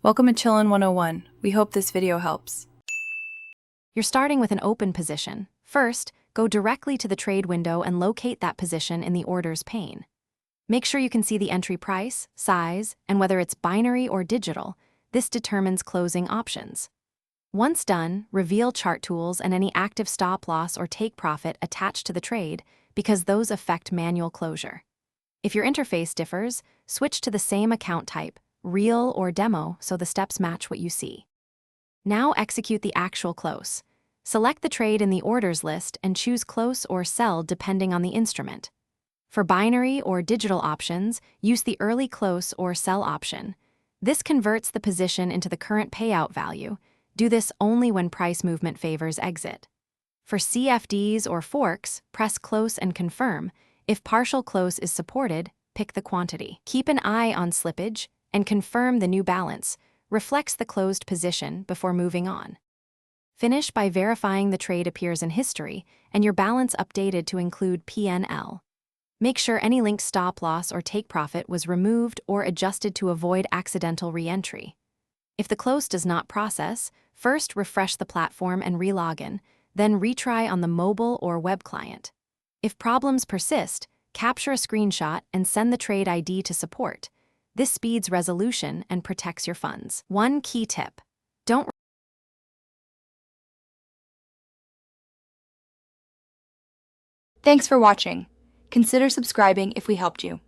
Welcome to Chillin' 101. We hope this video helps. You're starting with an open position. First, go directly to the trade window and locate that position in the orders pane. Make sure you can see the entry price, size, and whether it's binary or digital. This determines closing options. Once done, reveal chart tools and any active stop loss or take profit attached to the trade because those affect manual closure. If your interface differs, switch to the same account type, real or demo, so the steps match what you see. Now execute the actual close. Select the trade in the orders list and choose close or sell depending on the instrument. For binary or digital options, use the early close or sell option. This converts the position into the current payout value. Do this only when price movement favors exit. For CFDs or forks, press close and confirm. If partial close is supported, pick the quantity. Keep an eye on slippage and confirm the new balance reflects the closed position before moving on. Finish by verifying the trade appears in history and your balance updated to include PNL. Make sure any linked stop loss or take profit was removed or adjusted to avoid accidental re-entry. If the close does not process, first refresh the platform and re-login, then retry on the mobile or web client. If problems persist, capture a screenshot and send the trade ID to support. This speeds resolution and protects your funds. One key tip: don't. Thanks for watching. Consider subscribing if we helped you.